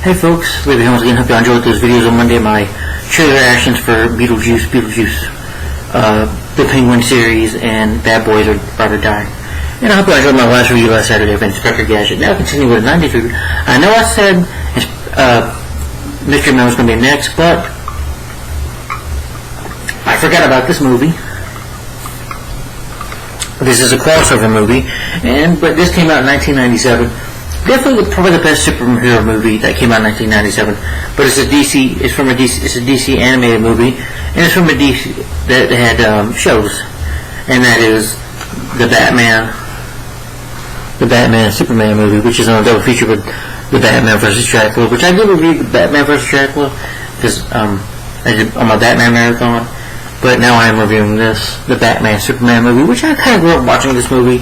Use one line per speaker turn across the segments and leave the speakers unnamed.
Hey folks, Leave It Homes again. Hope you enjoyed those videos on Monday. My trailer reactions for Beetlejuice, the Penguin series, and Bad Boys or Ride or Die. And I hope you enjoyed my last review last Saturday of Inspector Gadget. Now continue with a 90s review. I know I said Mystery Man was going to be next, but I forgot about this movie. This is a crossover movie, but this came out in 1997. Definitely probably the best superhero movie that came out in 1997. But it's a DC animated movie, and it's from a DC that had shows, and that is the Batman Superman movie, which is on a double feature with the Batman vs. Dracula, which I did review the Batman vs. Dracula because I did on my Batman marathon. But now I am reviewing the Batman Superman movie, which I kind of grew up watching this movie.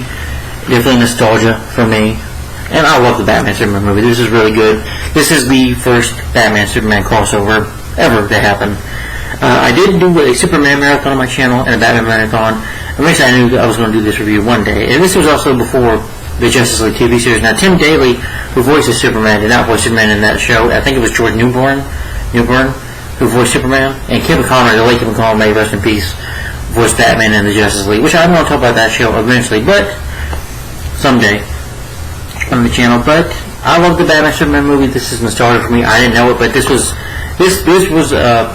Definitely nostalgia for me. And I love the Batman Superman movie. This is really good. This is the first Batman Superman crossover ever to happen. I did do a Superman marathon on my channel and a Batman marathon. Eventually I knew that I was going to do this review one day. And this was also before the Justice League TV series. Now Tim Daly, who voices Superman, did not voice Superman in that show. I think it was George Newbern, who voiced Superman. And Kevin Conroy, the late Kevin Conroy, rest in peace, voiced Batman in the Justice League. Which I want to talk about that show eventually, but someday on the channel. But I love the Batman Superman movie. This is nostalgia for me. I didn't know it, but this was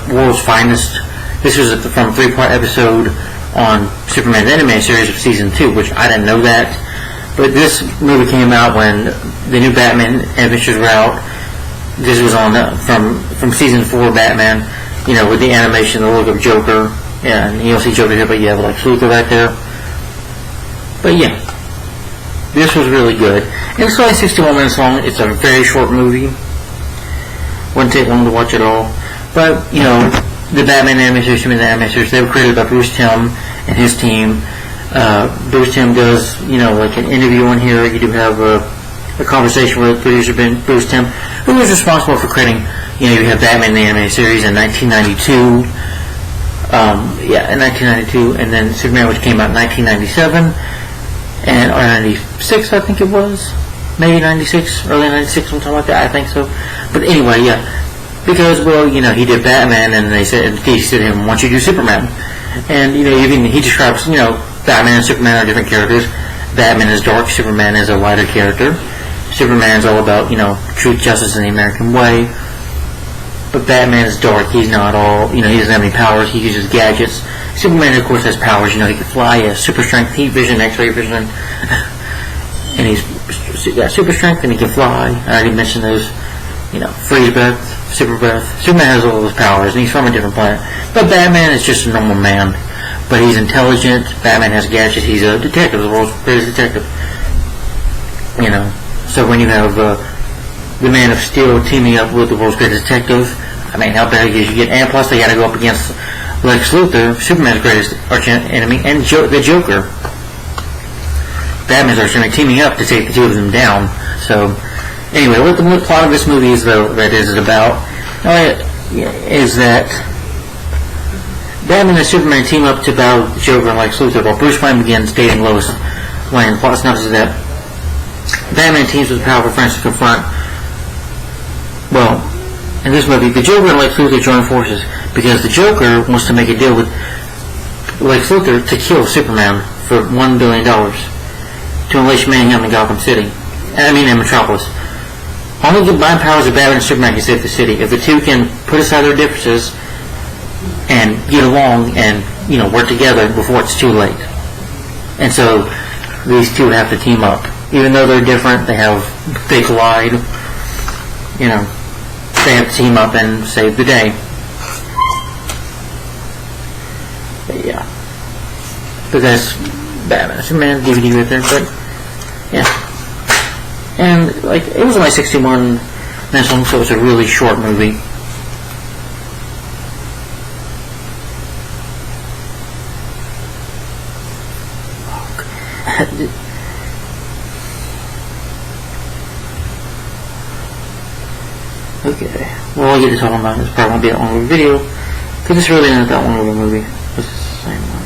World's Finest. This was from a 3-part episode on Superman's animated series of season 2, which I didn't know that. But this movie came out when the new Batman adventures were out. This was on from season 4 Batman, with the animation, the look of Joker, and you don't see Joker here, but you have like Luthor right there. But yeah, this was really good. And it's only 61 minutes long. It's a very short movie. Wouldn't take long to watch it all. But, the Batman animated series, they were created by Bruce Timm and his team. Bruce Timm does, like an interview on here. You do have a conversation with producer Bruce Timm, who was responsible for creating, you have Batman the animated series in 1992. In 1992. And then Superman, which came out in 1997. Or 96, I think it was. Maybe 96, early 96, something like that, I think so. But anyway, yeah. Because, he did Batman, and they said to him, why don't you do Superman? And, even he describes, Batman and Superman are different characters. Batman is dark, Superman is a lighter character. Superman's all about, truth, justice, and the American way. But Batman is dark, he's not all, he doesn't have any powers, he uses gadgets. Superman, of course, has powers, he can fly, he has super strength, heat vision, x-ray vision, and he's got super strength, and he can fly. I already mentioned those, freeze breath, super breath. Superman has all those powers, and he's from a different planet. But Batman is just a normal man, but he's intelligent. Batman has gadgets, he's a detective, the world's greatest detective. So when you have the Man of Steel teaming up with the world's greatest detective, how bad is you get? And plus, they got to go up against Lex Luthor, Superman's greatest arch enemy, and the Joker. Batman's arch enemy, teaming up to take the two of them down. So, anyway, what the plot of this movie is, though, is about, is that Batman and Superman team up to battle the Joker and Lex Luthor, while Bruce Wayne begins dating Lois Lane. The plot synopsis is that Batman teams with powerful friends to confront, in this movie, the Joker and Lex Luthor join forces because the Joker wants to make a deal with Lex Luthor to kill Superman for $1 billion to unleash mayhem in Gotham City. In Metropolis. Only the combined powers of Batman and Superman can save the city. If the two can put aside their differences and get along and, work together before it's too late. And so, these two have to team up. Even though they're different, they collide, they have to team up and save the day. But yeah. But that's Batman. Superman DVD right there, but yeah. And it was only 61 minutes long, so it's a really short movie. Okay, well, I'll get to talking about this. Probably won't be that long of a video, because it's really not that long of a movie. It's the same one.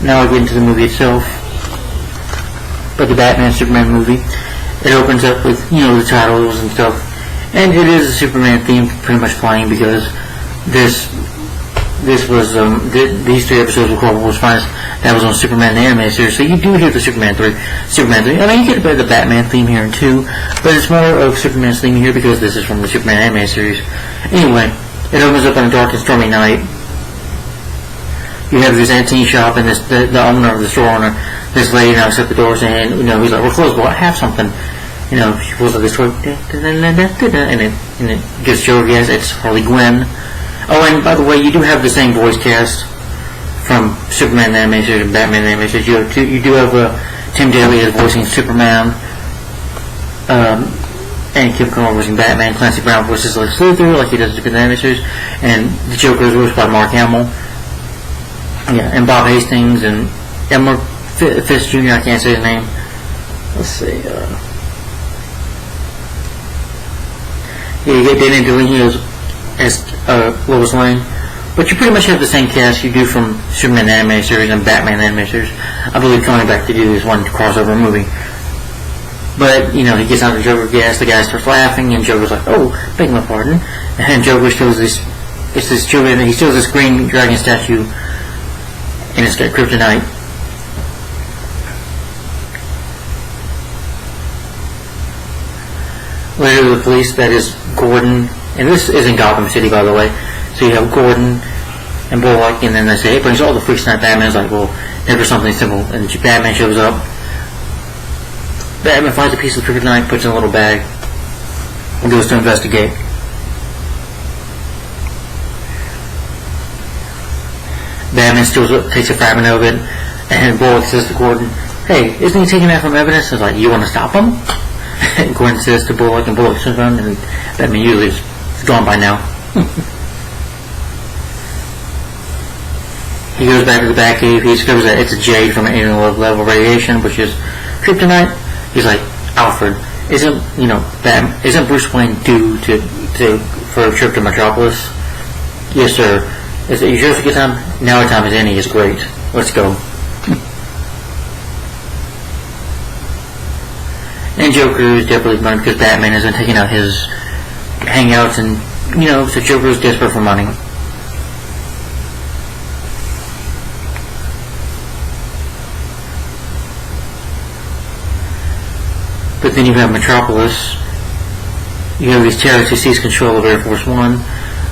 Now I'll get into the movie itself. but the Batman Superman movie. It opens up with, the titles and stuff, and it is a Superman theme pretty much playing, because this was, these 3 episodes were called World's Finest. That was on Superman the Animated Series, so you do hear the Superman 3. I mean, you get a bit of the Batman theme here too, but it's more of Superman's theme here because this is from the Superman Animated Series. Anyway, it opens up on a dark and stormy night. You have this antique shop, and the owner of the store owner, this lady knocks at the door saying, he's like, we're closed, but I have something. She pulls out this toy, and it gives Joe a guess, it's Harley Quinn. Oh, and by the way, you do have the same voice cast from Superman the Animated Series and Batman the Animated Series. You do have Tim Daly as voicing Superman, and Kim Conrad voicing Batman. Clancy Brown voices Lex Luthor, like he does in the Animated Series, and the Joker is voiced by Mark Hamill. Yeah, and Bob Hastings and Elmer Fisk Jr. I can't say his name. Let's see. You get Danny DeLeo as Lois Lane, but you pretty much have the same cast you do from Superman the Animated Series and Batman the Animated Series. I believe coming back to do this one crossover movie. But, he gets out of the Joker gas, the guy starts laughing, and Joker's like, oh, beg my pardon. And Joker shows he shows this green dragon statue, and it's got kryptonite. Later, the police, that is Gordon, and this is in Gotham City, by the way. So you have Gordon and Bullock, and then they say, hey, brings all the freaks tonight. Batman's like, well, never something simple. And Batman shows up. Batman finds a piece of kryptonite, puts it in a little bag, and goes to investigate. Batman takes a fragment of it, and Bullock says to Gordon, hey, isn't he taking that from evidence? He's like, you want to stop him? And Gordon says to Bullock, and Bullock says, and Batman usually is gone by now. He goes back to the Batcave. He discovers that it's a jade from an alien level radiation, which is kryptonite. He's like, Alfred, isn't Bruce Wayne due for a trip to Metropolis? Yes, sir. Is it you sure it's a good time? Now our time is any is great. Let's go. And Joker is definitely burned because Batman has been taking out his hangouts, and so Joker is desperate for money. But then you have Metropolis. You have these terrorists who seize control of Air Force One.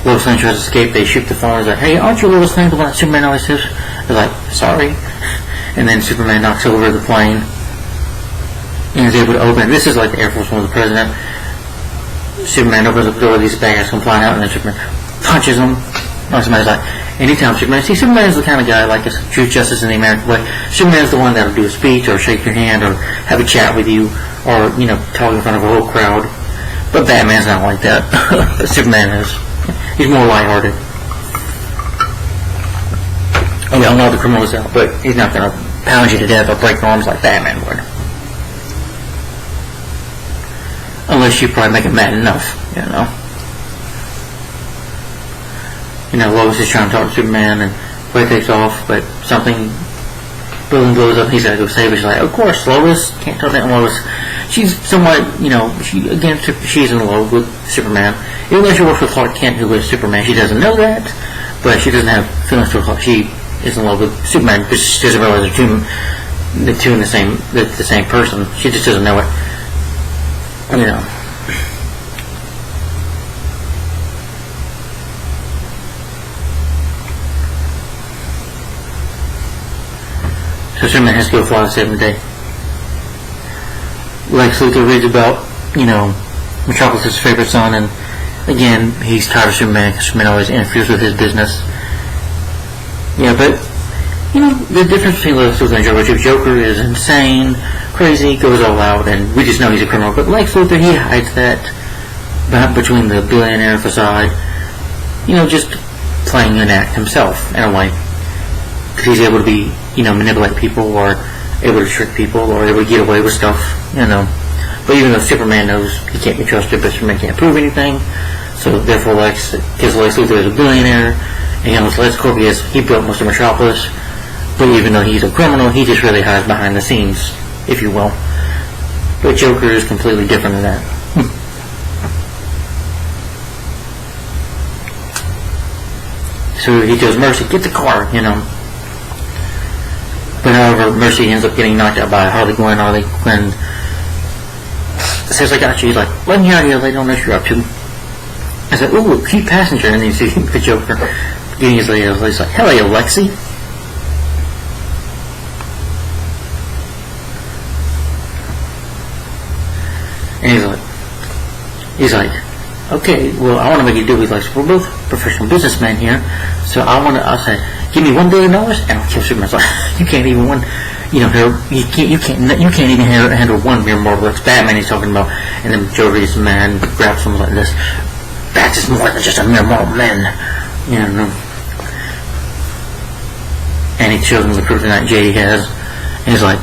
Lois Lane tries to escape. They shoot the phone. He's like, hey, aren't you Lois Lane, the one that Superman always says? They're like, sorry. And then Superman knocks over the plane and is able to open it. This is like the Air Force One with the president. Superman opens up the door, these bad guys come flying out, and then Superman punches them. Or somebody's like, anytime Superman is the kind of guy like us, truth, justice, in the American way. Superman is the one that'll do a speech or shake your hand or have a chat with you or, talk in front of a whole crowd. But Batman's not like that. Superman is. He's more lighthearted. I mean, I know the criminal's out, but he's not going to pound you to death or break your arms like Batman would. Unless you probably make it mad enough, Lois is trying to talk to Superman, and Blake takes off, but something building blows up, and he's got to go save her. She's like, of course, Lois, can't tell that Lois. She's somewhat, she's in love with Superman. Even though she works with Clark Kent, who is Superman, she doesn't know that, but she doesn't have feelings for Clark. She is in love with Superman because she doesn't realize the two in the same person. She just doesn't know it. So Superman has to go fly to save the day. Lex Luthor reads about, Metropolis' favorite son, and again, he's tired of Superman because Superman always interferes with his business. Yeah, but, the difference between Lex Luthor and Joker, Joker is insane, crazy, goes all out, and we just know he's a criminal. But Lex Luthor, he hides that between the billionaire facade, just playing an act himself, in a way. Because he's able to be, manipulate people, or able to trick people, or able to get away with stuff, But even though Superman knows he can't be trusted, but Superman can't prove anything, so therefore Lex Luthor is a billionaire, and LexCorp, he built most of Metropolis, but even though he's a criminal, he just really hides behind the scenes, if you will. But Joker is completely different than that. So he tells Mercy, get the car, But however, Mercy ends up getting knocked out by Harley Quinn. Harley Quinn says, I got you. He's like, let me out of here, they don't know what you're up to. I said, ooh, cute passenger. And then you see the Joker getting his lady. He's like, hello, Lexi. And he's like, okay, well, I want to make a deal with you. Like, we're both professional businessmen here, so I'll say, give me $1 billion and I'll kill Superman. So you can't even you can't even handle one mere mortal. It's Batman he's talking about. And then Joker gets mad and grabs him like this. Bat is more than just a mere mortal man, And he shows him the kryptonite Jay has, and he's like,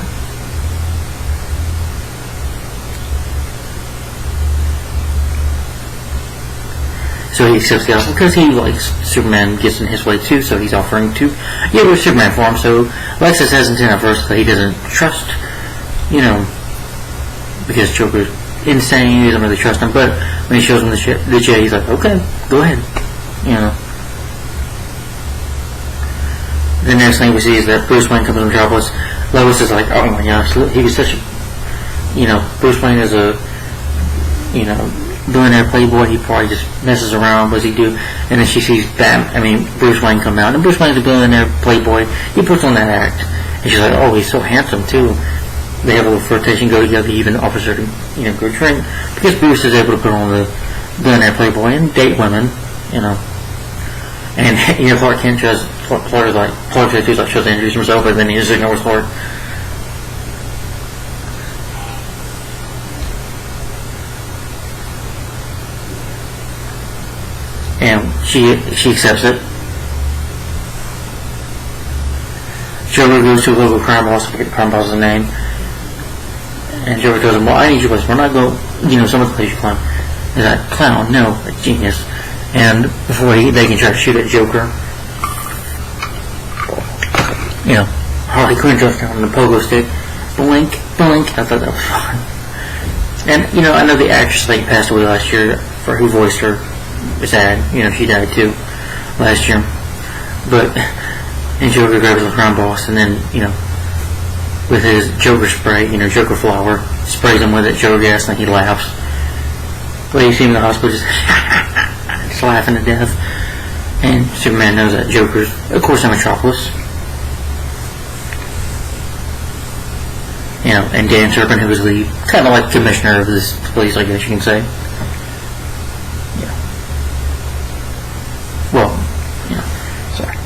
so he accepts the offer because he likes Superman, gets in his way too, so he's offering to get rid of Superman for him. So Lex is hesitant at first that he doesn't trust, because Joker's insane, he doesn't really trust him, but when he shows him the J, he's like, okay, go ahead, The next thing we see is that Bruce Wayne comes to Metropolis. Lois is like, oh my gosh, he was such a, Bruce Wayne is a, billionaire playboy, he probably just messes around, what does he do? And then she sees Bruce Wayne come out, and Bruce Wayne's a billionaire playboy, he puts on that act, and she's like, oh, he's so handsome too. They have a little flirtation, go together, he even offers her to, go drink, because Bruce is able to put on the billionaire playboy and date women, and, Clark Kent tries, Clark tries to introduce himself, but then he just ignores Clark. And she accepts it. Joker goes to a local crime boss, I forget the crime boss's name, and Joker tells him, well, I need your place, we're not going, some of the place you clown. He's like, clown, no, a genius. And before they can try to shoot at Joker, Harley Quinn drops down on the pogo stick, blink, blink. I thought that was fun. And, I know the actress that passed away last year, for who voiced her, was sad, she died too last year. But, and Joker grabs the crime boss, and then, with his Joker spray, Joker flower, sprays him with it, Joker gas, and he laughs. But you see him in the hospital just laughing to death. And Superman knows that Joker's, of course, in Metropolis. And Dan Turpin, who was the kind of like commissioner of this police, I guess you can say. Well, sorry.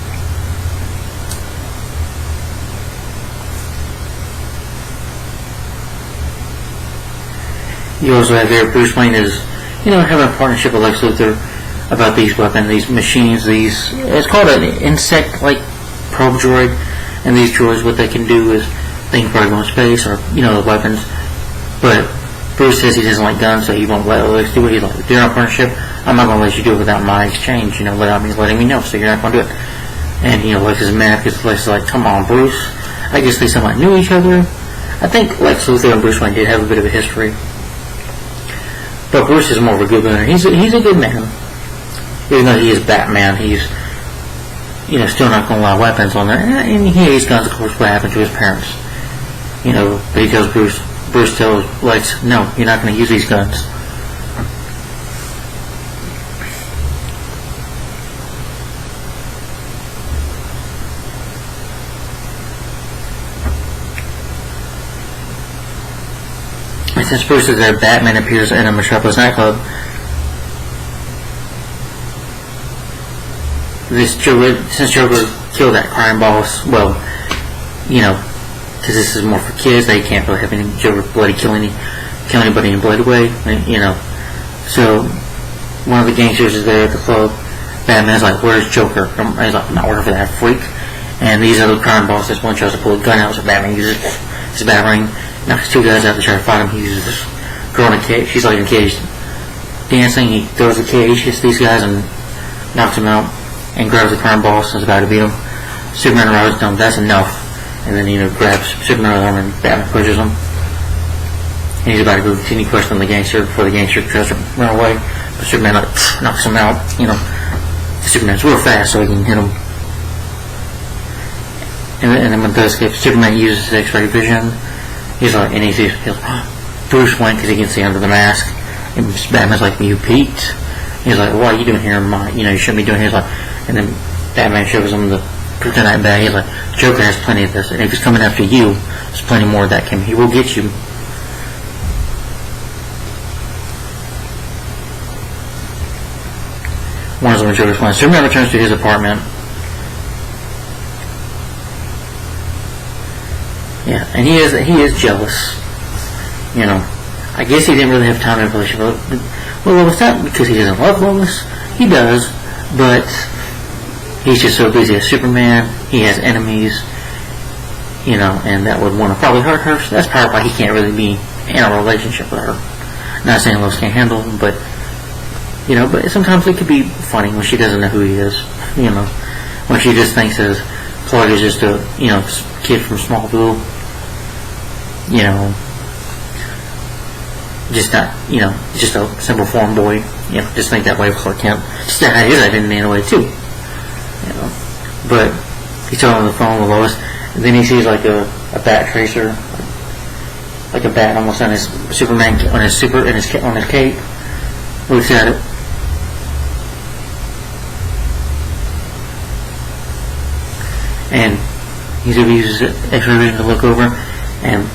You also have here Bruce Wayne is, having a partnership with Lex Luthor about these weapons, these machines, it's called an insect-like probe droid, and these droids, what they can do is, they can probably go in space, or, the weapons, but Bruce says he doesn't like guns, so he won't let Lex do it. He's like, if you're in a partnership, I'm not going to let you do it without my exchange, without me letting me know, so you're not going to do it. And, Lex is mad because Lex is like, come on, Bruce. I guess they somewhat knew each other. I think Lex Luthor and Bruce Wayne did have a bit of a history. But Bruce is more of a good man. He's a good man. Even though he is Batman, he's, still not going to allow weapons on there. And he hates guns, of course, what happened to his parents. But he tells Bruce tells Lex, no, you're not going to use these guns. And since Bruce is there, Batman appears in a Metropolis nightclub. Since Joker killed that crime boss, well, because this is more for kids, they can't really have any Joker bloody kill anybody and blade away, so one of the gangsters is there at the club. Batman's like, where's Joker? He's like, I'm not working for that freak. And these other crime bosses, one tries to pull a gun out, so Batman uses his battering, knocks two guys out to try to fight him. He uses this girl in a cage, she's like in a cage dancing, he throws the cage, hits these guys and knocks them out, and grabs the crime boss and is about to beat him. Superman arrives and tells him, that's enough. and then, grabs Superman's arm and Batman pushes him. And he's about to go continue questioning the gangster before the gangster tries to run away. But Superman, knocks him out, Superman's real fast so he can hit him. And then when it does escape, Superman uses his X-ray vision. He's like, and he sees Bruce Wayne because he can see under the mask. And Batman's like, "You Pete?" He's like, "What are you doing here? You shouldn't be doing here." He's like, and then Batman shows him the kryptonite bag. He's like, "Joker has plenty of this, and if he's coming after you, there's plenty more of that coming. He will get you." One is when Joker's playing. Superman returns to his apartment. Yeah, and he is jealous. I guess he didn't really have time to have a relationship. Well, it's not because he doesn't love Lois. He does, but he's just so busy as Superman. He has enemies, and that would want to probably hurt her. So that's probably why he can't really be in a relationship with her. Not saying Lois can't handle him, but but sometimes it could be funny when she doesn't know who he is. When she just thinks that Clark is just a kid from Smallville. Just not, just a simple farm boy. Just think that way of Clark Kent. Just that his identity in a way too. But he's talking on the phone with Lois, and then he sees like a bat tracer, like a bat almost on his Superman on his cape. Looks at it. And he uses X-ray vision to look over, and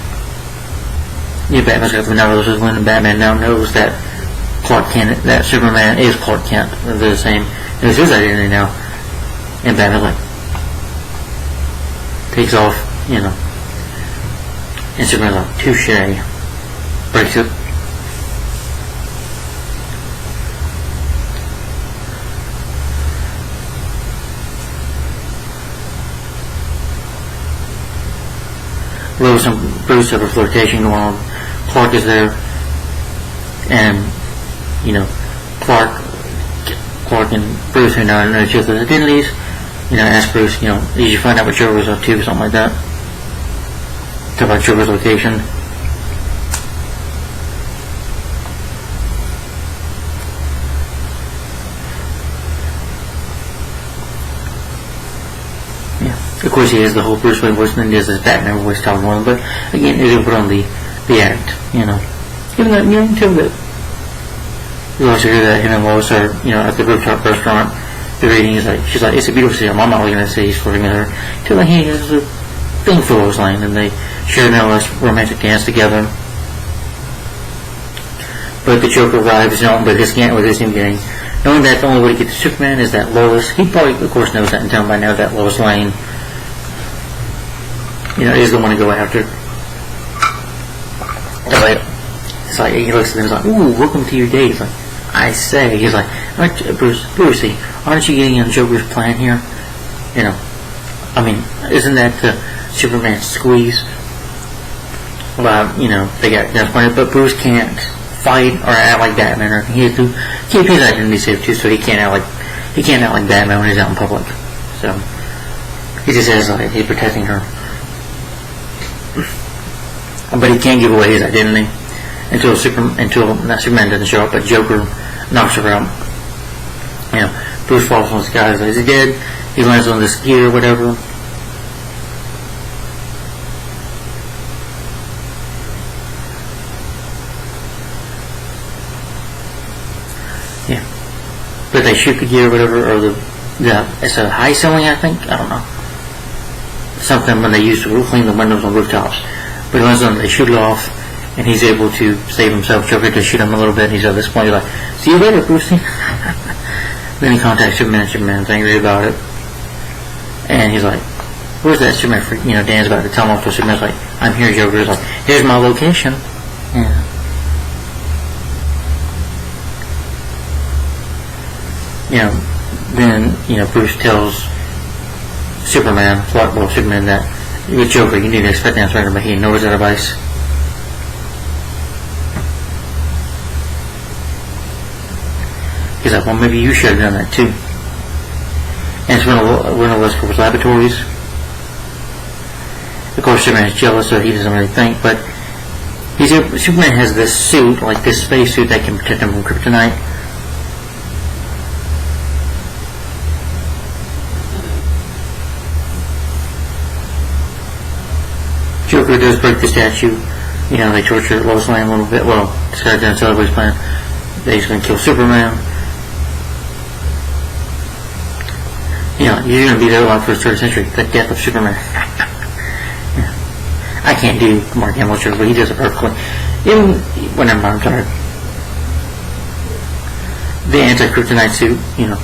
Batman's got the knowledge of when Batman now knows that that Superman is Clark Kent. They're the same. It's his identity now. And Batman takes off, and Superman's like, touche. Breaks it. Lois and Bruce have a flirtation going on. Clark is there, and Clark and Bruce who know each other's identities. Ask Bruce, did you find out what Joker was up to, or something like that? Talk about Joker's location. Of course, he has the whole Bruce Wayne voice, and then he has his Batman voice talking to him. But again, it will put on the act, Even though until that, you also hear that him and Lois are, at the rooftop restaurant. They're eating. She's like, "It's a beautiful city. I'm not going to say he's flirting with her." Till he has a thing for Lois Lane, and they share a nice romantic dance together. But the Joker arrives, but his team getting. Knowing that the only way to get to Superman is that Lois, he probably, of course, knows that and tell him by now that Lois Lane, is the one to go after. It's like, he looks at him, he's like, "Ooh, welcome to your day." He's like, "I say," he's like, Brucey, aren't you getting on Joker's plan here? Isn't that the Superman squeeze? Well, they got guns pointed, but Bruce can't fight or act like Batman, or he has to keep his identity safe too, so he can't act like Batman when he's out in public. So he just says he's protecting her, but he can't give away his identity until not Superman doesn't show up, but Joker knocks her out. Bruce falls from the sky. Is he dead? He lands on this gear or whatever. But they shoot the gear or whatever, or it's a high ceiling, I think. I don't know. Something when they used to clean the windows on rooftops. But they shoot it off, and he's able to save himself. Joker to shoot him a little bit, and he's at this point, he's like, "See you later, Brucey." Then he contacts Superman. Superman's angry about it, and he's like, "Where's that Superman freak?" Dan's about to tell him off, so Superman's like, "I'm here." Joker's like, "Here's my location." Yeah. Then Bruce tells Superman that with Joker, you need to expect an answer, but he ignores that advice. He's like, "Well, maybe you should have done that too." And it's one of West Corp's laboratories, course, Superman is jealous, so he doesn't really think, but Superman has this suit, like this space suit that can protect him from kryptonite. Joker does break the statue. You know, they torture Lois Lane a little bit. Well, this guy doesn't tell everybody's plan that he's going to kill Superman. You know, you're going to be there a lot for the 3rd century. The death of Superman. Yeah. I can't do Mark Hamill's Joker, but he does it perfectly. Even whenever I'm tired. The anti-kryptonite suit, you know,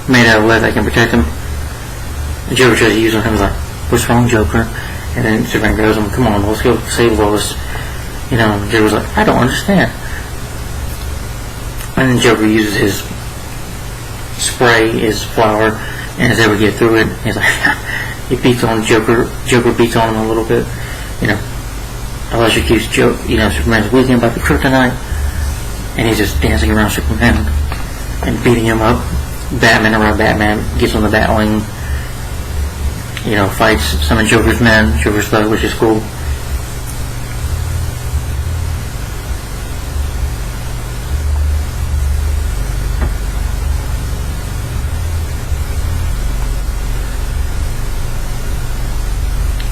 made out of lead that can protect him. The Joker tries to use it, and he's like, "What's wrong, Joker?" And then Superman goes, "Come on, let's go save Lois." You know, and Joker's like, "I don't understand." And then Joker uses his spray, his flour, and is able to get through it. He's like, he beats on Joker. Joker beats on him a little bit. You know, electrocutes Superman's weakening about the kryptonite, and he's just dancing around Superman and beating him up. Batman gets on the Batwing. You know, fights some of Joker's men, Joker's thug, which is cool.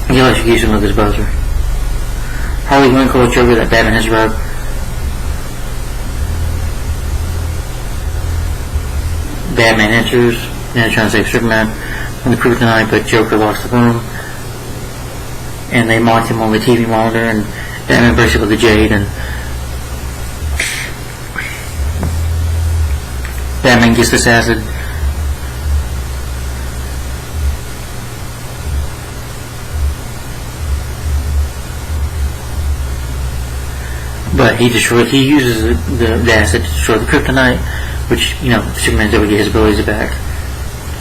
He electrocutes him with his buzzer. Harley Quinn calls Joker that Batman has robbed. Batman enters, trying to save Superman from the kryptonite, but Joker locks the room. And they mock him on the TV monitor, and Batman breaks it with the Jade, and Batman gets this acid. But he uses the acid to destroy the kryptonite, which, you know, Superman's able to get his abilities back.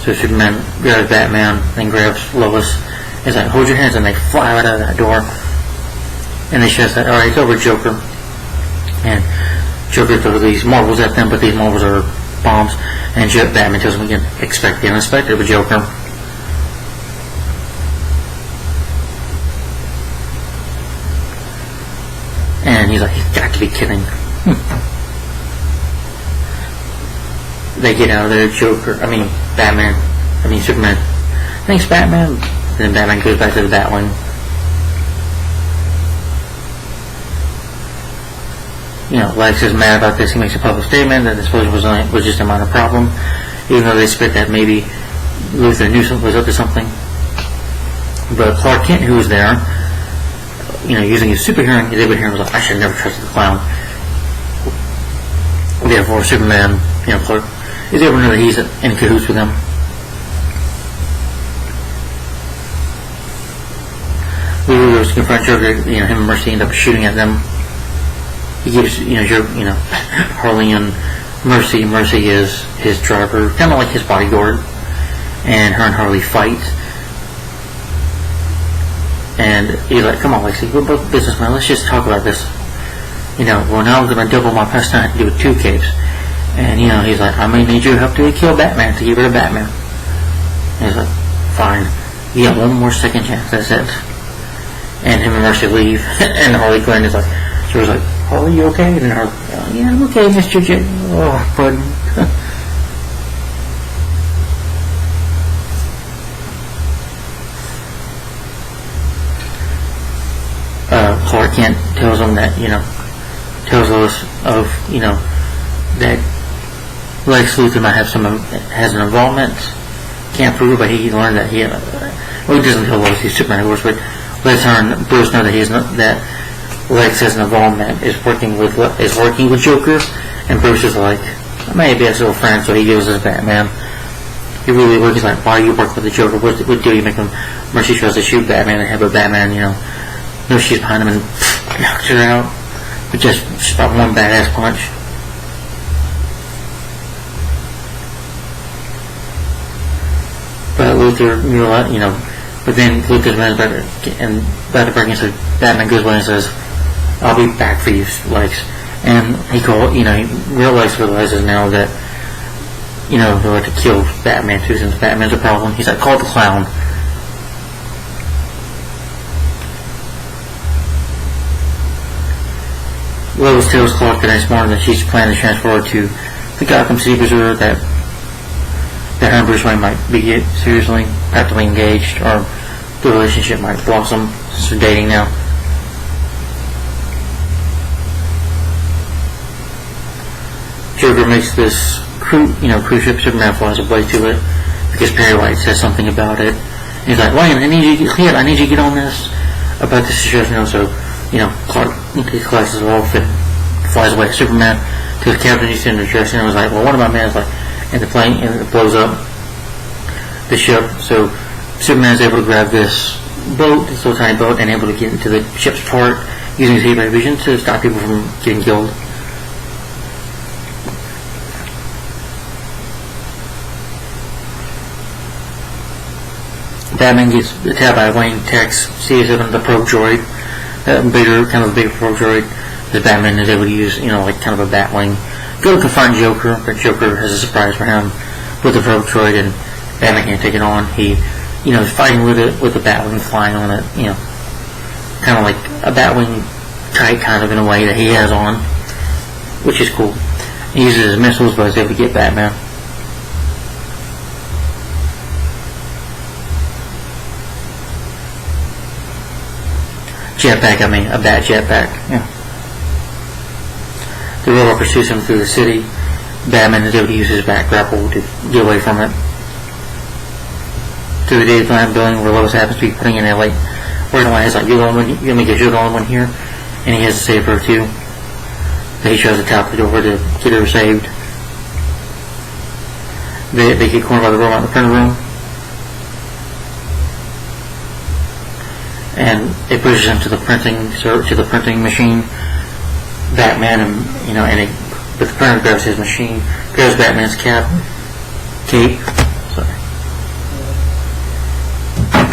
So Superman grabs Batman, then grabs Lois. He's like, "Hold your hands," and they fly right out of that door. And they just say, "Alright, it's over, Joker." And Joker throws these marbles at them, but these marbles are bombs. And Batman tells him again, "Expect the unexpected with Joker." And he's like, "You've got to be kidding." They get out of there, Superman. "Thanks, Batman." And then Batman goes back to the Batwing. You know, Lex is mad about this. He makes a public statement that the explosion was just a minor problem, even though they suspect that maybe Luthor knew something was up to something. But Clark Kent, who was there, you know, using his super hearing, is able to hear him, was like, "I should have never trusted the clown." Therefore, Superman, you know, Clark, is able to know that he's in cahoots with him. Luthor goes to confront Joker. You know, him and Mercy end up shooting at them. He gives, Harley and Mercy. Mercy is his driver, kind of like his bodyguard, and her and Harley fight. And he's like, "Come on, Lexi, we're both businessmen. Let's just talk about this. You know, well, now I'm going to double my pastime to do with 2 capes." And, you know, he's like, "I may need your help to kill Batman, to get rid of Batman." And he's like, "Fine. You got one more second chance, that's it." And him and Mercy leave. And Harley Quinn is like, she was like, "Harley, you okay?" And Harley, "Yeah, I'm okay, Mr. J." "Oh, pardon." Clark Kent tells him that, tells us of, that Lex Luthor might has an involvement. Can't prove it, but he learned that he doesn't tell Lois he's Superman, of course, but lets her and Bruce know that Lex has an involvement, is working with Joker, and Bruce is like, "Maybe as a little friend," so he gives us Batman. He really works. He's like, "Why are you working with the Joker? What do you make him?" Mercy tries to shoot Batman and have a Batman, knows she's behind him and knocks her out with just about one badass punch. But Luthor, but then Luthor's man is about to break in, so Batman goes away and says, "I'll be back for you, Lex." And he realizes now that, they're going to kill Batman too, since Batman's a problem. He's like, "Call the clown." Lois tells Clark the next morning that she's planning to transfer to the Gotham City Preserve, that her and Bruce Wayne might be seriously, practically engaged, or the relationship might blossom since they're dating now. Joker makes this cruise ship. Superman flies away to it because Perry White says something about it. And he's like, Wayne, I need you to get on this about this situation. So, Clark collects his off and flies away. Superman to the captain. He's in the dressing room. Was like, well, one of my men is like in the plane, and it blows up the ship. So Superman's able to grab this boat, this little tiny boat, and able to get into the ship's port using his heat vision to stop people from getting killed. Batman gets attacked by Wayne Tex, sees it on the probe droid, kind of a bigger probe droid that Batman is able to use, like kind of a Batwing. Go to confront Joker, but Joker has a surprise for him with the probe droid, and Batman can't take it on. He, is fighting with it, with the Batwing flying on it, kind of like a Batwing kite, kind of in a way that he has on, which is cool. He uses his missiles, but is able to get Batman. A bat jetpack. Yeah. The robot pursues him through the city. Batman is able to use his bat grapple to get away from it. To the Daytime building where Lois happens to be putting in a light. Where he's like, you're the only one here. And he has to save her too. Then he tries to tap the door to get her saved. They get cornered by the robot in the printer room. And it pushes him to the printing machine. Batman but the printer grabs his machine, grabs Batman's cape,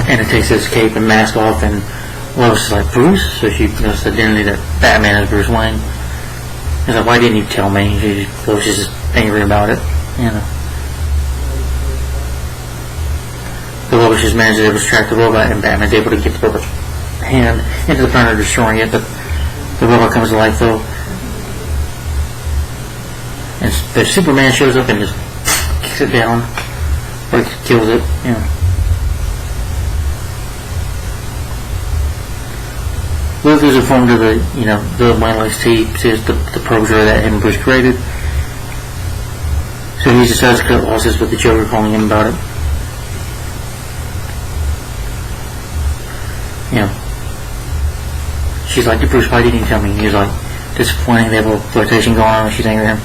and it takes his cape and mask off, and Lois is like, Bruce? So she knows the identity that Batman is Bruce Wayne. He's like, why didn't you tell me? Lois is just angry about it, The Lois just manages to distract the robot, and Batman's able to get the robot's hand into the printer, destroying it, but the robot comes to life though. And the Superman shows up and just kicks it down, or kills it, Luthor's informed of the Wayne sees the program that him and Bruce created. So he decides to cut losses with the Joker calling him about it. She's like, Bruce, why didn't you tell me? And he's like, disappointing, they have a little flirtation going on, and she's angry at him.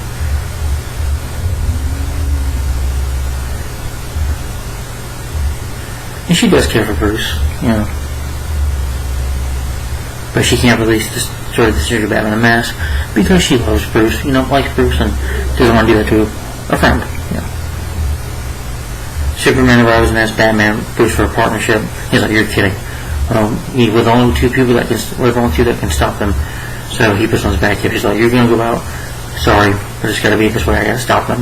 And she does care for Bruce, But she can't release the Secret Batman mask because she loves Bruce, likes Bruce, and doesn't want to do that to a friend, Superman arrives and asks Bruce for a partnership. He's like, you're kidding. With only two that can stop them. So he puts on his back hip. He's like, you're going to go out? Sorry, but it's got to be this way. I got to stop them.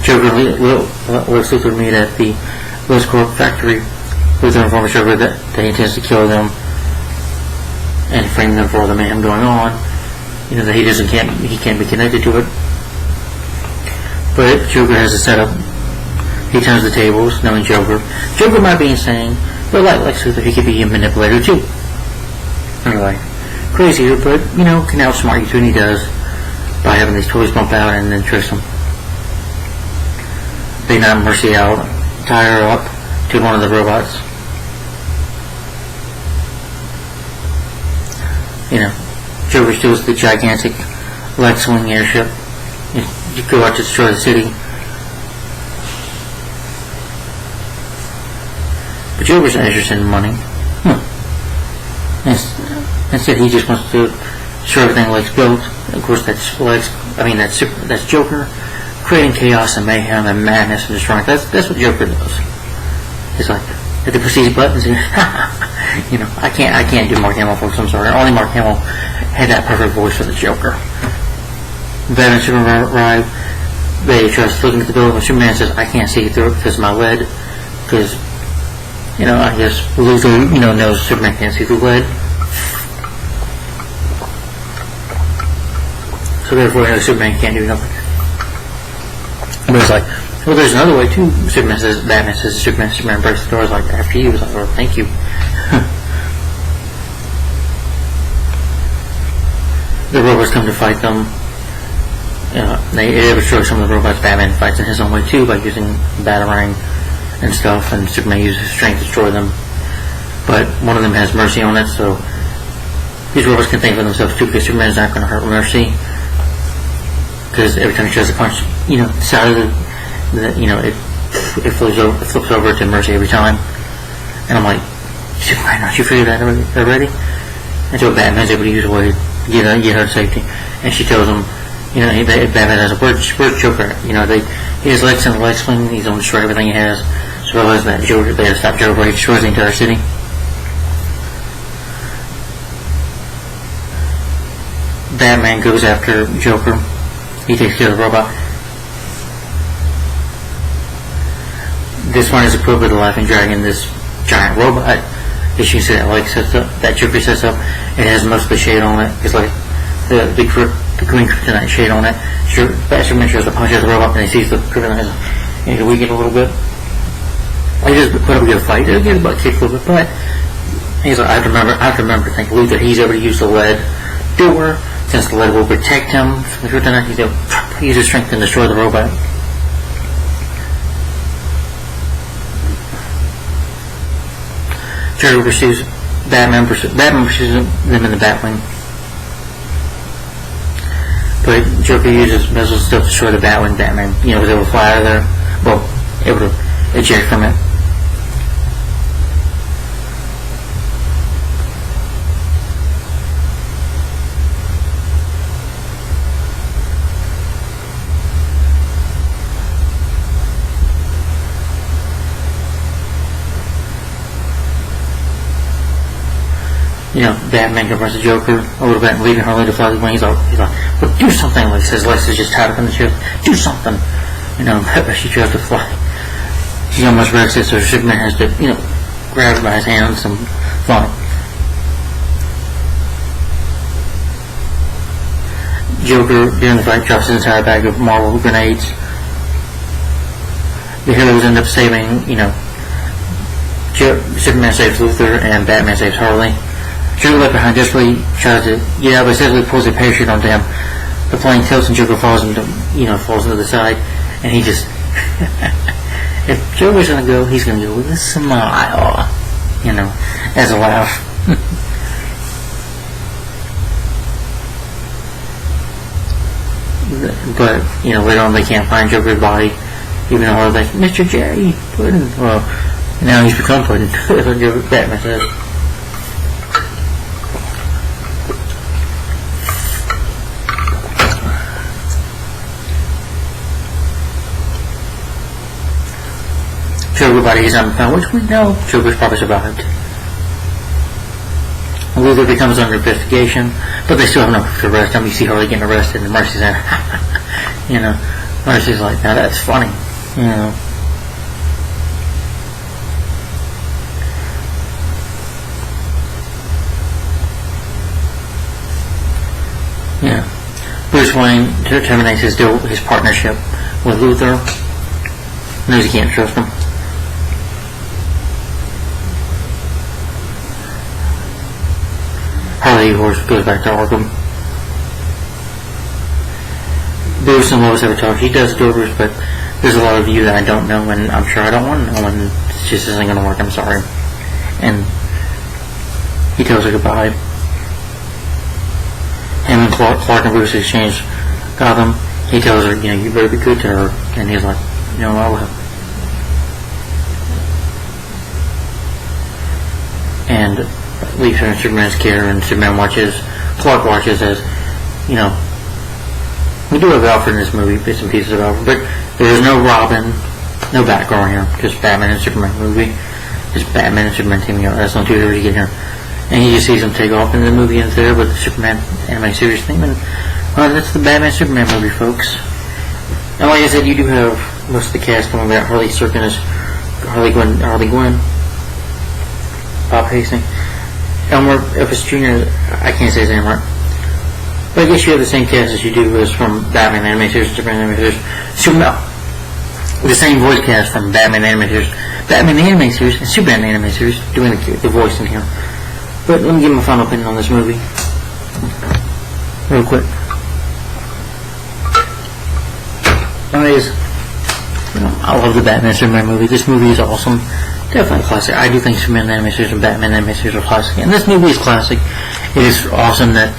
Joker lets Luthor meet at the LizCorp factory. Luthor informs Joker that he intends to kill them and frame them for the mayhem going on. That he can't be connected to it. But Joker has a setup. He turns the tables, knowing Joker. Joker might be insane, but like Luthor, he could be a manipulator too. Anyway, crazier, but can outsmart you too, and he does by having these toys bump out and then tricks them. They knock Mercy out, tie her up to one of the robots. Joker steals the gigantic Lex-Wing airship. You go out to destroy the city. But Joker's not interested in money. Instead, he just wants to destroy everything Lex built. Of course, that's Joker, creating chaos and mayhem and madness and destroying. That's what Joker does. He's like, if they push these buttons, I can't do Mark Hamill, folks. I'm sorry. Only Mark Hamill had that perfect voice for the Joker. Batman and Superman arrive. They try looking at the building, and Superman says, I can't see through it because of my lead. Because I guess Luthor, knows Superman can't see through lead. So therefore, Superman can't do nothing. But it's like, well, there's another way too. Batman says to Superman breaks the doors like after you. He's like, oh, thank you. The robots come to fight them. They destroy some of the robots. Batman fights in his own way too by using Batarang and stuff, and Superman uses his strength to destroy them. But one of them has Mercy on it, so these robots can think for themselves too, because Superman's not going to hurt Mercy. Because every time he tries to punch, the side of it flips over to Mercy every time. And I'm like, Superman, don't you figure that already? And so Batman's able to use a way to get her to safety. And she tells him, Batman has a bird choker. He has legs in the leg swing. He's going to destroy everything he has. So realize that Joker, they have to stop Joker before he destroys the entire city. Batman goes after Joker. He takes care of the robot. This one is equipped with a Laughing Dragon, this giant robot that you see that Joker sets up. It has most of the shade on it. It's like the green kryptonite shade on it. Superman tries to punch at the robot and he sees the kryptonite and he weaken a little bit. He just put up a good fight. He'll get his butt kicked a little bit, but he's like, I have to remember to thank Luthor. He's able to use the lead door, since the lead will protect him from the kryptonite. He's able to use his strength and destroy the robot. Joker pursues Batman pursues them in the Batwing. But Joker uses missiles to destroy the Batwing. Batman, was able to fly out of there. Well, able to eject from it. Batman confronts the Joker a little bit and leaving Harley to fly the wing. He's like, well, do something. Like his legs is just tied up in the chair. Do something. But she tries to fly. She almost wrecks it, so Superman has to, grab her by his hands and fly. Joker, during the fight, drops his entire bag of Marvel grenades. The heroes end up saving, Superman saves Luthor and Batman saves Harley. Joker left behind desperately tries to get out, but essentially pulls a parachute onto him. The plane tilts and Joker falls into the side, and he just if Joker's gonna go, he's gonna go with a smile, as a laugh. But later on they can't find Joker's body, even though Harley's like, Mr. J, Puddin'. Well, now he's become Puddin'. That's what Batman says. Joker body is unfound, which we know Joker's probably survived. Luthor becomes under investigation, but they still have no proof to arrest him. You see Harley getting arrested, and Mercy's in. Mercy's like, now that's funny, Yeah. Bruce Wayne terminates his partnership with Luthor. Knows he can't trust him. Harley, of course, goes back to Arkham. Bruce and Lois have a talk. He does Joker's, but there's a lot of you that I don't know, and I'm sure I don't want to know, and it just isn't going to work. I'm sorry. And he tells her goodbye. Him and Clark and Bruce exchange Gotham. He tells her, you better be good to her, and he's like, I will. And leaves her in Superman's care, and Clark watches as, we do have Alfred in this movie, bits and pieces of Alfred, but there is no Robin, no Batgirl here, just Batman and Superman movie, just Batman and Superman teaming up. That's the only two heroes you get here. And he just sees them take off, and the movie ends there with the Superman anime series theme, and that's the Batman Superman movie, folks. And like I said, you do have most of the cast coming back. Harley Gwen, Bob Hastings. Elmer Epps Jr., I can't say his name right. But I guess you have the same cast as you do as from Batman animated series, Superman animated series, Superman. The same voice cast from Batman animated series, Batman animated series, and Superman animated series doing the voice in here. But let me give my final opinion on this movie, real quick. Anyways, I love the Batman Superman movie. This movie is awesome. Definitely a classic. I do think Superman animated series and Batman animated series are classic, and this movie is classic. It is awesome that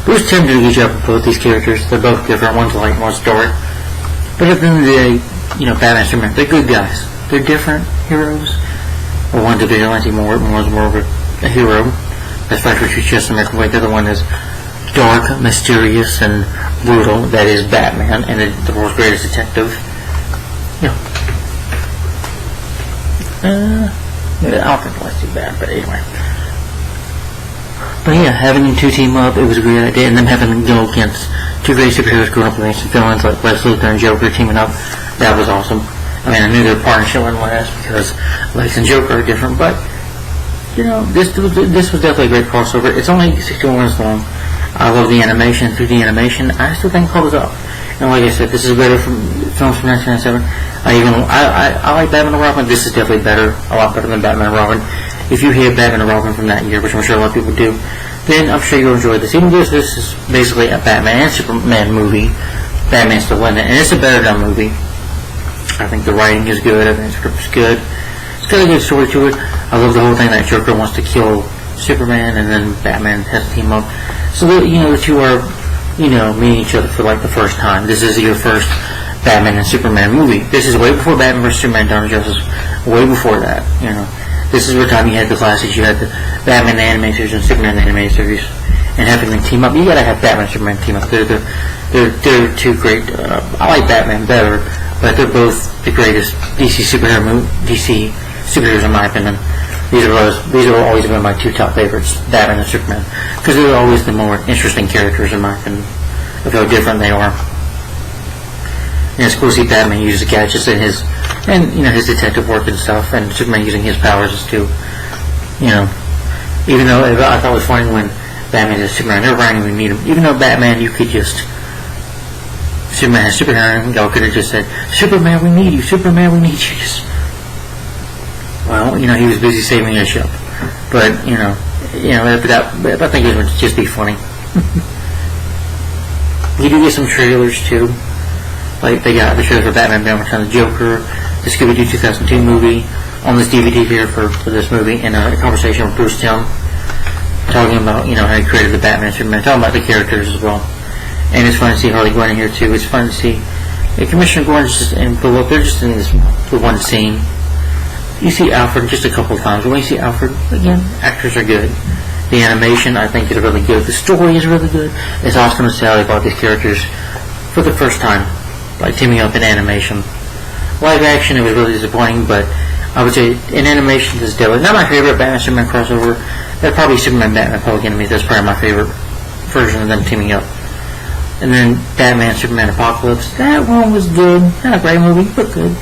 Bruce Timm did a good job with both these characters. They're both different. One's light, one's dark. But at the end of the day, Batman and Superman, they're good guys. They're different heroes. Or one's a vigilante, one's more of a hero. That's Patrick Chess and American Way. The other one is dark, mysterious, and brutal. That is Batman, and the world's greatest detective. I don't think that's too bad, but anyway. But yeah, having them two team up, it was a great idea, and them having them go against two great superheroes growing up against villains like Lex Luthor and Joker teaming up, that was awesome. I mean, I knew their partnership wouldn't last because Lex and Joker are different, but this was definitely a great crossover. It's only 61 minutes long. I love the animation, 3D animation. I still think it holds up. And like I said, this is better from films from 1997. I like Batman and Robin. This is definitely better, a lot better than Batman and Robin. If you hear Batman and Robin from that year, which I'm sure a lot of people do, then I'm sure you'll enjoy this. Even though this is basically a Batman and Superman movie, Batman's still in it, and it's a better done movie. I think the writing is good. I think the script is good. It's got a good story to it. I love the whole thing that Joker wants to kill Superman, and then Batman has to team up. So the two are meeting each other for like the first time. This is your first Batman and Superman movie. This is way before Batman vs Superman: Dawn of Justice. Way before that. This is where time you had the classics. You had the Batman animated series and Superman animated series, and having them team up. You gotta have Batman and Superman team up. They're two great. I like Batman better, but they're both the greatest DC superheroes in my opinion. These have always been my two top favorites, Batman and Superman, because they're always the more interesting characters in my opinion, of how different they are. And it's cool to see Batman use the gadgets in his detective work and stuff, and Superman using his powers too. Even though I thought it was funny when Batman and Superman never randomly meet him. Even though Batman, you could just Superman has Superman, y'all could have just said, Superman, we need you. Superman, we need you. Well, he was busy saving his ship. But, I think it would just be funny. You do get some trailers, too. Like, they got the trailer for Batman Beyond the Joker, the Scooby-Doo 2002 movie, on this DVD here for this movie, and a conversation with Bruce Timm, talking about, how he created the Batman and Superman, talking about the characters as well. And it's fun to see Harley Quinn in here, too. It's fun to see Commissioner Gordon and Bullock, they're just in the one scene. You see Alfred just a couple of times. When you see Alfred, again, actors are good. The animation, I think, is really good. The story is really good. It's awesome to tell about these characters for the first time, like teaming up in animation. Live action, it was really disappointing, but I would say in animation, this is definitely not my favorite Batman Superman crossover. That's probably Superman Batman Public Enemies. That's probably my favorite version of them teaming up. And then Batman Superman Apocalypse. That one was good. Not a great movie, but good.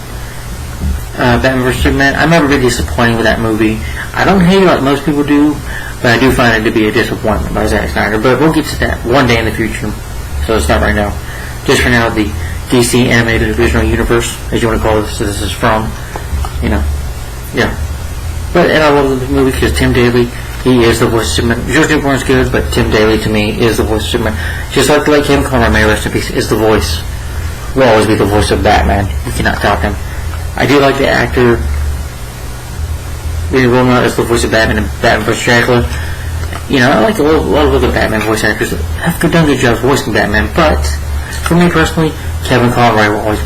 Batman vs Superman. I'm never really disappointed with that movie. I don't hate it like most people do, but I do find it to be a disappointment by Zack Snyder. But we'll get to that one day in the future, so it's not right now. Just for now, the DC animated original universe, as you want to call this, so this is from, yeah. But and I love the movie because Tim Daly, he is the voice of Superman. George Newborn's good, but Tim Daly to me is the voice of Superman. Just like him, Conor, may rest in peace, is the voice. Will always be the voice of Batman. You cannot top him. I do like the actor Rita Wilma as the voice of Batman and Batman vs. Dracula. I like a lot of other Batman voice actors that have done good jobs voicing Batman, but for me personally, Kevin Conroy will always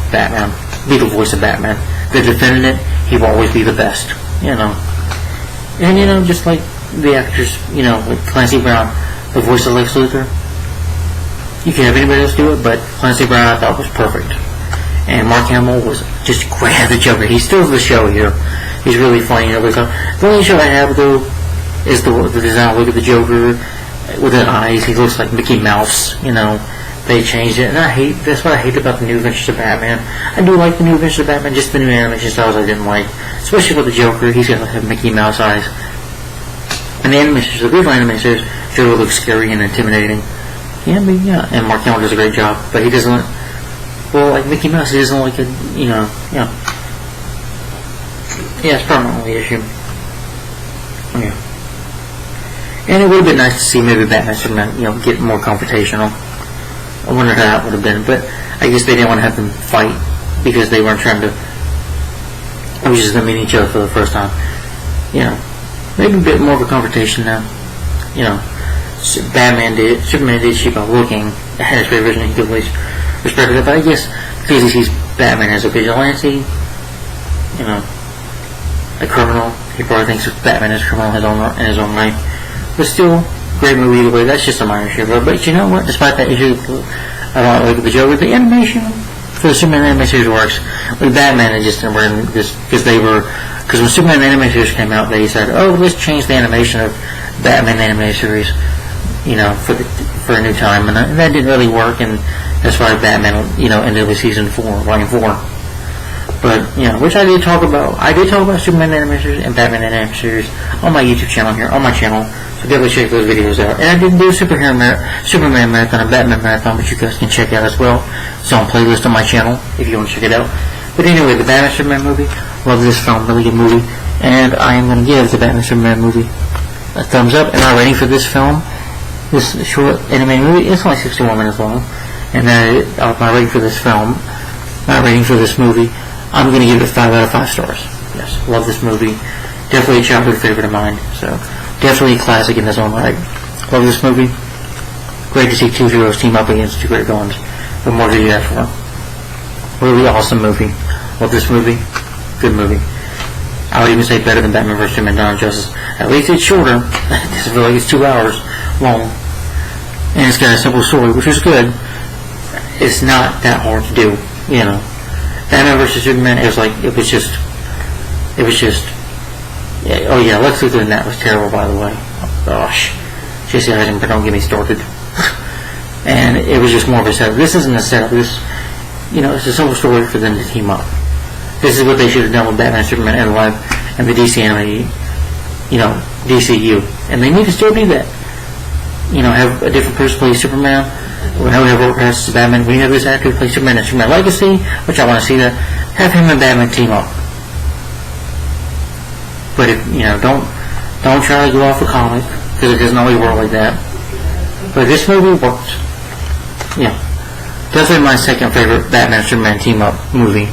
be the voice of Batman. The defendant, he will always be the best, And, just like the actors, like Clancy Brown, the voice of Lex Luthor, you can have anybody else do it, but Clancy Brown I thought was perfect. And Mark Hamill was just great at the Joker. He steals the show here. He's really funny. The only issue I have, though, is the design look of the Joker with the eyes. He looks like Mickey Mouse, They changed it, and that's what I hate about the new Adventures of Batman. I do like the new Adventures of Batman, just the new animation styles I didn't like. Especially with the Joker, he's got to have Mickey Mouse eyes. And the animated series, the original animated series, Joker looks scary and intimidating. Yeah, but yeah, and Mark Hamill does a great job, but he doesn't. Well, like Mickey Mouse, he doesn't like a, yeah, it's permanently issue. Yeah. And it would have been nice to see maybe Batman Superman, get more confrontational. I wonder how that would have been, but I guess they didn't want to have them fight because they weren't trying to. It was just them meeting each other for the first time. Maybe a bit more of a confrontation now. Superman did cheap on looking at his favorite version. He could at least respect it, but I guess because he sees Batman as a vigilante, a criminal, he probably thinks Batman is a criminal in his own right. But still, great movie either way. That's just a minor issue. But you know what? Despite that issue, I don't like the Joker. The animation for the Superman animated series works. With Batman, it just didn't just because when Superman animated series came out, they said, "Oh, let's change the animation of Batman animated series, for a new time," and that didn't really work, and that's why Batman, ended with season 4, volume 4. But which I did talk about. I did talk about Superman animated series and Batman animated series on my YouTube channel here, on my channel. So definitely check those videos out. And I didn't do a Superman marathon, a Batman marathon, which you guys can check out as well. It's on playlist on my channel if you want to check it out. But anyway, the Batman Superman movie. Love this film, really good movie. And I am going to give the Batman Superman movie a thumbs up. And my rating for this film, this short animated movie, it's only 61 minutes long. And my rating for this film, my rating for this movie, I'm going to give it 5 out of 5 stars. Yes, love this movie. Definitely a childhood favorite of mine. So, definitely a classic in its own right. Love this movie. Great to see two heroes team up against two great villains. What more did you ask for? Really awesome movie. Love this movie. Good movie. I would even say better than Batman vs. Superman: Dawn of Justice. At least it's shorter. This feels like it's 2 hours long. And it's got a simple story, which is good. It's not that hard to do, Batman vs. Superman, it was just, oh yeah, Lex Luthor in that was terrible, by the way. Oh gosh. Jesse Eisenberg, don't get me started. And it was just more of a setup. This isn't a setup, it's a simple story for them to team up. This is what they should have done with Batman, Superman, and the DC anime, DCU. And they need to still do that. Have a different person play Superman. Whenever it passes to Batman, we have this actor play Superman and Superman Legacy, which I want to see that. Have him and Batman team up. But if don't try to go off the comic because it doesn't always work like that. But this movie works. Definitely my second favorite Batman Superman team up movie.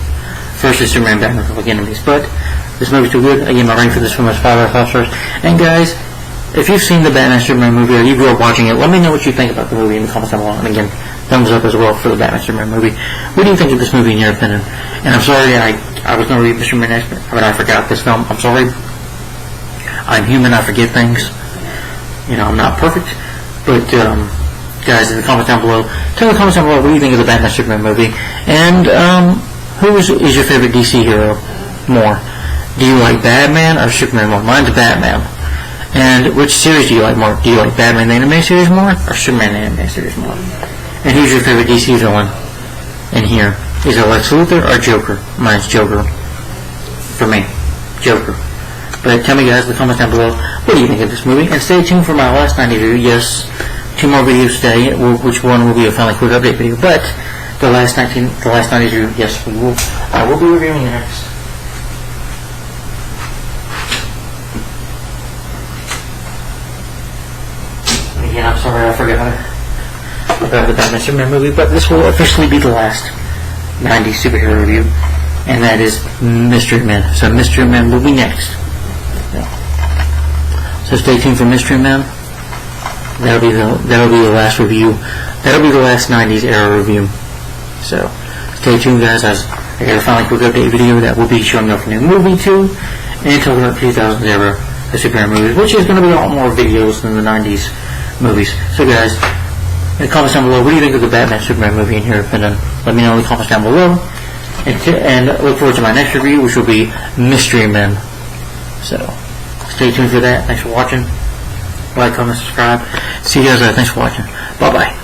First is Superman Batman Public Enemies, but this movie's too good. Again, my rank for this film is 5 out of 5 stars. And guys, if you've seen the Batman Superman movie or you grew up watching it, let me know what you think about the movie in the comments down below. And again, thumbs up as well for the Batman Superman movie. What do you think of this movie in your opinion? And I'm sorry, I was going to read Mr. Superman, but I forgot this film. I'm sorry. I'm human, I forget things. I'm not perfect. But, guys, in the comments down below, tell in the comments down below what do you think of the Batman Superman movie. And, who is your favorite DC hero more? Do you like Batman or Superman more? Mine's Batman. And which series do you like more? Do you like Batman the animated series more or Superman the animated series more? And who's your favorite DC villain in here? Is it Lex Luthor or Joker? Mine's Joker. For me, Joker. But tell me guys in the comments down below, what do you think of this movie? And stay tuned for my last 90 review. Yes, 2 more videos today, which one will be a finally quick update video. But the last 90 review, yes, I will be reviewing next. Again, I'm sorry I forgot about the Batman Superman movie, but this will officially be the last 90s superhero review, and that is Mystery Men. So Mystery Men will be next. So stay tuned for Mystery Men. That'll be the last review. That'll be the last 90s era review. So stay tuned, guys. I got a finally quick update video that will be showing off a new movie too, and talking about 2000s era superhero movies, which is going to be a lot more videos than the 90s movies. So guys, in the comments down below, what do you think of the Batman Superman movie in your opinion? Let me know in the comments down below. And look forward to my next review, which will be Mystery Men. So stay tuned for that. Thanks for watching. Like, comment, subscribe. See you guys later. Thanks for watching. Bye bye.